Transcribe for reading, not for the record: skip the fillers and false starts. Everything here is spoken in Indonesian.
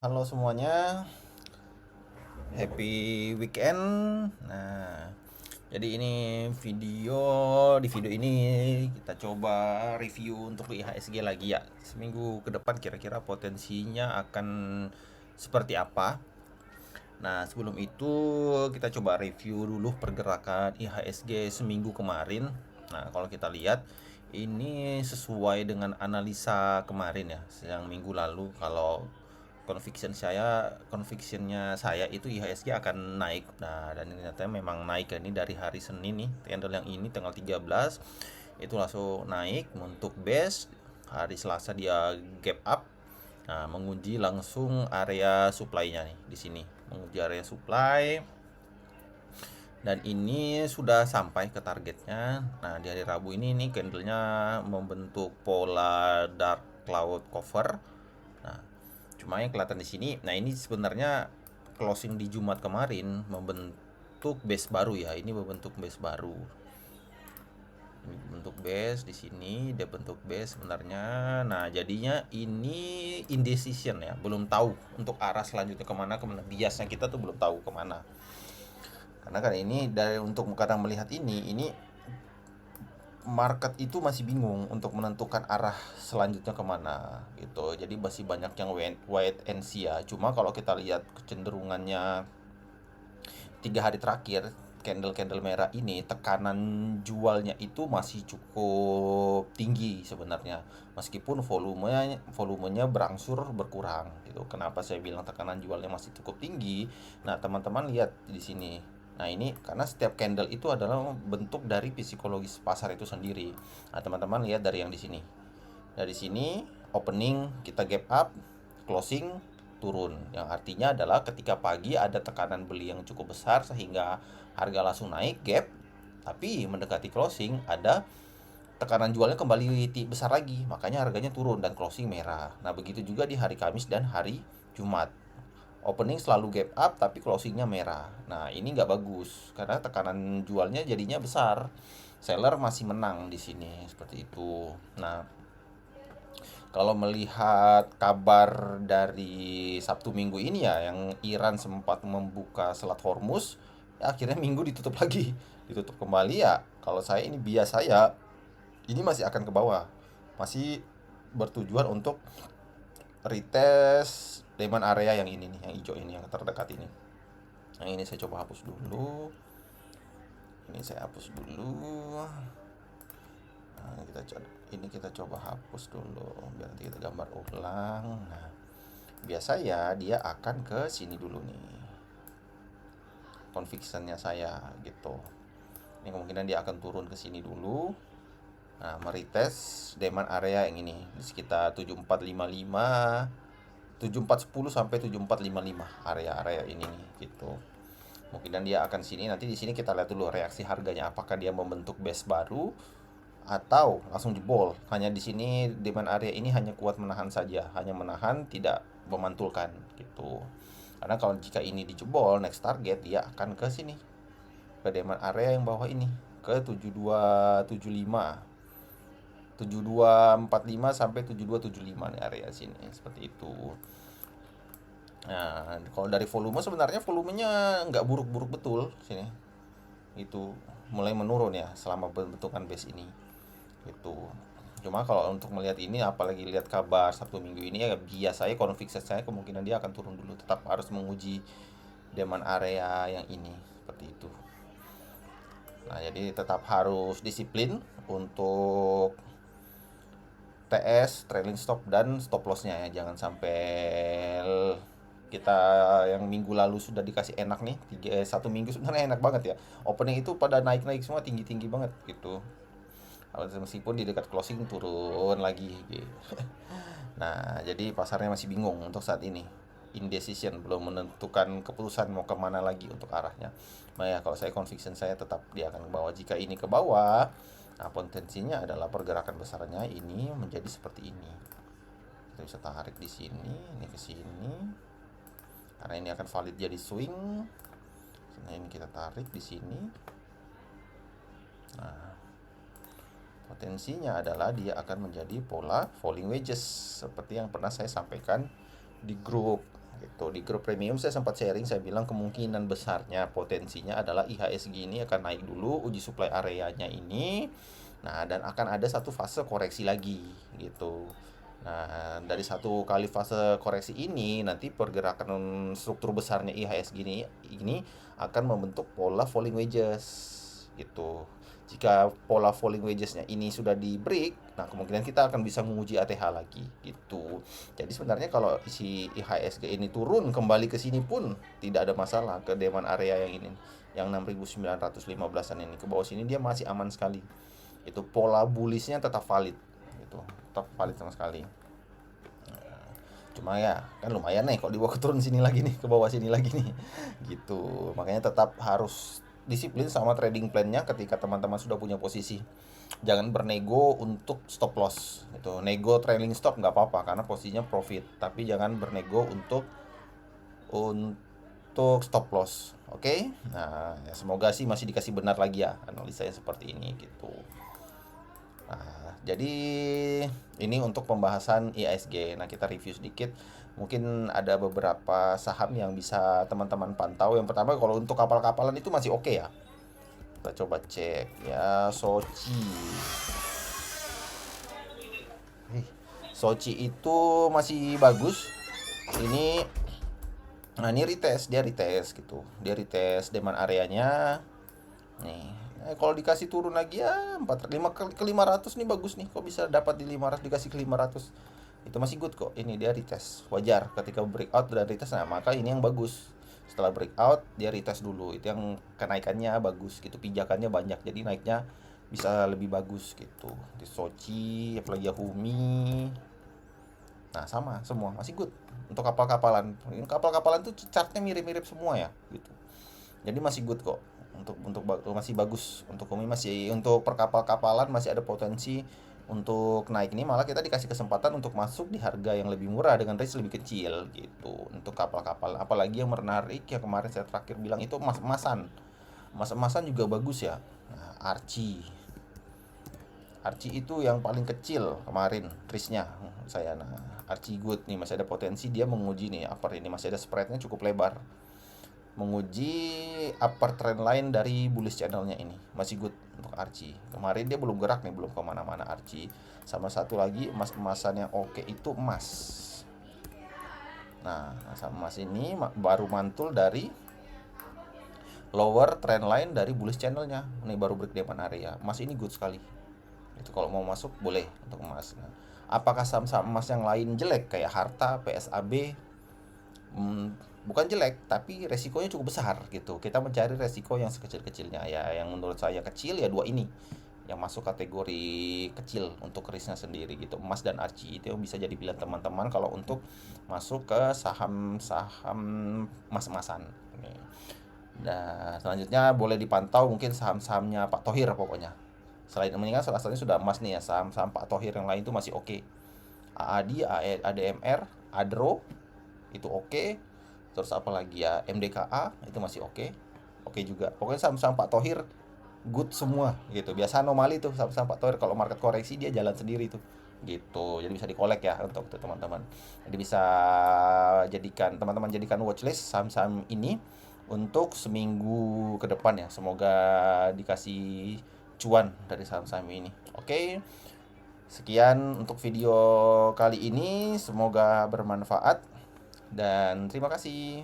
Halo semuanya, happy weekend. Nah, jadi ini di video ini kita coba review untuk IHSG lagi ya. Seminggu ke depan kira-kira potensinya akan seperti apa. Nah, sebelum itu kita coba review dulu pergerakan IHSG seminggu kemarin. Nah, kalau kita lihat ini sesuai dengan analisa kemarin ya, yang minggu lalu. Kalau convictionnya saya itu IHSG akan naik. Nah, dan ternyata memang naik ya. Ini dari hari Senin nih, candle yang ini tanggal 13 itu langsung naik untuk base. Hari Selasa dia gap up. Nah, menguji langsung area supply-nya nih di sini. Menguji area supply dan ini sudah sampai ke targetnya. Nah, di hari Rabu ini nih candlenya membentuk pola dark cloud cover. Nah, cuma yang kelihatan di sini, nah ini sebenarnya closing di Jumat kemarin membentuk base baru ya. Ini membentuk base baru. Ini bentuk base di sini, dia bentuk base sebenarnya. Nah, jadinya ini indecision ya, belum tahu untuk arah selanjutnya kemana. Biasanya kita tuh belum tahu kemana. Karena kan ini dari untuk kadang melihat ini market itu masih bingung untuk menentukan arah selanjutnya kemana gitu. Jadi masih banyak yang wait and see ya. Cuma kalau kita lihat kecenderungannya 3 hari terakhir, candle-candle merah ini tekanan jualnya itu masih cukup tinggi sebenarnya, meskipun volumenya berangsur berkurang gitu. Kenapa saya bilang tekanan jualnya masih cukup tinggi? Nah, teman-teman lihat di sini. Nah, ini karena setiap candle itu adalah bentuk dari psikologis pasar itu sendiri. Nah, teman-teman lihat dari yang di sini. Dari sini opening kita gap up, closing turun. Yang artinya adalah ketika pagi ada tekanan beli yang cukup besar sehingga harga langsung naik gap, tapi mendekati closing ada tekanan jualnya kembali besar lagi, makanya harganya turun dan closing merah. Nah, begitu juga di hari Kamis dan hari Jumat. Opening selalu gap up tapi closingnya merah. Nah, ini nggak bagus karena tekanan jualnya jadinya besar. Seller masih menang di sini seperti itu. Nah, kalau melihat kabar dari Sabtu Minggu ini ya, yang Iran sempat membuka Selat Hormuz, ya akhirnya Minggu ditutup lagi, ditutup kembali ya. Kalau saya ini biasa ya, ini masih akan ke bawah, masih bertujuan untuk retest demand area yang ini nih, yang hijau ini, yang terdekat ini. Yang ini saya coba hapus dulu. Ini saya hapus dulu. Nah, ini kita coba hapus dulu biar nanti kita gambar ulang. Nah, biasa ya dia akan ke sini dulu nih. Convictionnya saya gitu. Ini kemungkinan dia akan turun ke sini dulu. Nah, meretest demand area yang ini di sekitar 7455, 7410 sampai 7455 area-area ini nih gitu. Kemungkinan dia akan sini. Nanti di sini kita lihat dulu reaksi harganya, apakah dia membentuk base baru atau langsung jebol. Hanya di sini demand area ini hanya kuat menahan saja, hanya menahan, tidak memantulkan gitu. Karena kalau jika ini dijebol, next target dia akan ke sini, ke demand area yang bawah ini, ke 7275, 7245 sampai 7275 nih area sini seperti itu. Nah, kalau dari volume sebenarnya volumenya nggak buruk-buruk betul sini. Itu mulai menurun ya selama pembentukan base ini. Itu. Cuma kalau untuk melihat ini, apalagi lihat kabar Sabtu Minggu ini, ya biasanya konflik saya kemungkinan dia akan turun dulu, tetap harus menguji demand area yang ini seperti itu. Nah, jadi tetap harus disiplin untuk TS, trailing stop dan stop lossnya ya. Jangan sampai kita yang minggu lalu sudah dikasih enak nih, 1 minggu sebenarnya enak banget ya. Opening itu pada naik-naik semua, tinggi-tinggi banget gitu. Meskipun di dekat closing turun lagi gitu. Nah, jadi pasarnya masih bingung untuk saat ini. Indecision, belum menentukan keputusan mau kemana lagi untuk arahnya. Nah ya, kalau saya conviction saya tetap dia akan ke bawah. Jika ini ke bawah, nah potensinya adalah pergerakan besarnya ini menjadi seperti ini. Kita bisa tarik di sini, ini ke sini. Karena ini akan valid jadi swing. Nah, ini kita tarik di sini. Nah, potensinya adalah dia akan menjadi pola falling wedges seperti yang pernah saya sampaikan di grup Itu di grup premium saya sempat sharing, saya bilang kemungkinan besarnya potensinya adalah IHSG ini akan naik dulu uji supply areanya ini. Nah, dan akan ada satu fase koreksi lagi gitu. Nah, dari satu kali fase koreksi ini nanti pergerakan struktur besarnya IHSG ini akan membentuk pola falling wedges gitu. Jika pola falling wedges-nya ini sudah di break, nah kemungkinan kita akan bisa menguji ATH lagi gitu. Jadi sebenarnya kalau si IHSG ini turun kembali ke sini pun tidak ada masalah, ke demand area yang ini, yang 6.915-an ini ke bawah sini dia masih aman sekali. Itu pola bullishnya tetap valid gitu, tetap valid sama sekali. Cuma ya kan lumayan nih kalau dibawa ke turun sini lagi nih, ke bawah sini lagi nih gitu. Makanya tetap harus disiplin sama trading plannya ketika teman-teman sudah punya posisi. Jangan bernego untuk stop loss itu. Nego trailing stop nggak apa-apa karena posisinya profit, tapi jangan bernego untuk stop loss. Oke. Nah, ya semoga sih masih dikasih benar lagi ya analisanya seperti ini gitu. Nah, jadi ini untuk pembahasan IISG. Nah, kita review sedikit. Mungkin ada beberapa saham yang bisa teman-teman pantau. Yang pertama, kalau untuk kapal-kapalan itu masih oke ya. Kita coba cek ya, Sochi. Sochi itu masih bagus. Ini, nah ini retest, dia retest gitu. Dia retest demand areanya. Nih, kalau dikasih turun lagi ya 5 ke 500 nih bagus nih. Kok bisa dapat di 500 dikasih ke 500? Itu masih good kok. Ini dia retest. Wajar ketika breakout dan retest. Nah, maka ini yang bagus. Setelah breakout dia retest dulu. Itu yang kenaikannya bagus gitu. Pijakannya banyak. Jadi naiknya bisa lebih bagus gitu. Di Sochi, apalagi Yahumi. Nah, sama semua masih good. Untuk kapal-kapalan. Ini kapal-kapalan tuh chartnya mirip-mirip semua ya gitu. Jadi masih good kok, masih bagus untuk kami, masih untuk perkapal-kapalan masih ada potensi untuk naik. Ini malah kita dikasih kesempatan untuk masuk di harga yang lebih murah dengan risk lebih kecil gitu untuk kapal-kapal. Apalagi yang menarik yang kemarin saya terakhir bilang itu emas-emasan juga bagus ya. Nah, Archie itu yang paling kecil kemarin risknya saya. Nah, Archie good nih, masih ada potensi dia menguji nih upper ini, masih ada spreadnya cukup lebar, menguji upper trend line dari bullish channelnya ini, masih good untuk Archie. Kemarin dia belum gerak nih, belum kemana-mana Archie. Sama satu lagi emas-emasan yang oke itu emas. Nah, sama emas ini baru mantul dari lower trend line dari bullish channelnya. Ini baru break demand area. Emas ini good sekali. Itu kalau mau masuk boleh untuk emas. Nah, apakah saham-saham emas yang lain jelek kayak Harta, PSAB? Bukan jelek, tapi resikonya cukup besar gitu. Kita mencari resiko yang sekecil-kecilnya ya. Yang menurut saya kecil ya dua ini, yang masuk kategori kecil untuk risknya sendiri gitu. Emas dan Archie itu yang bisa jadi pilihan teman-teman kalau untuk masuk ke saham-saham emas-emasan. Nah, selanjutnya boleh dipantau mungkin saham-sahamnya Pak Thohir pokoknya. Selain ini kan salah satunya sudah emas nih ya, saham-saham Pak Thohir yang lain itu masih oke. AADI, ADMR, Adro itu oke. Terus apa lagi ya, MDKA itu masih oke. Oke juga. Pokoknya saham-saham Pak Thohir good semua gitu. Biasa anomali tuh saham-saham Pak Thohir kalau market koreksi dia jalan sendiri tuh. Gitu. Jadi bisa dikolek ya untuk teman-teman. Jadi bisa teman-teman jadikan watchlist saham-saham ini untuk seminggu ke depan ya. Semoga dikasih cuan dari saham-saham ini. Oke. Sekian untuk video kali ini, semoga bermanfaat dan terima kasih.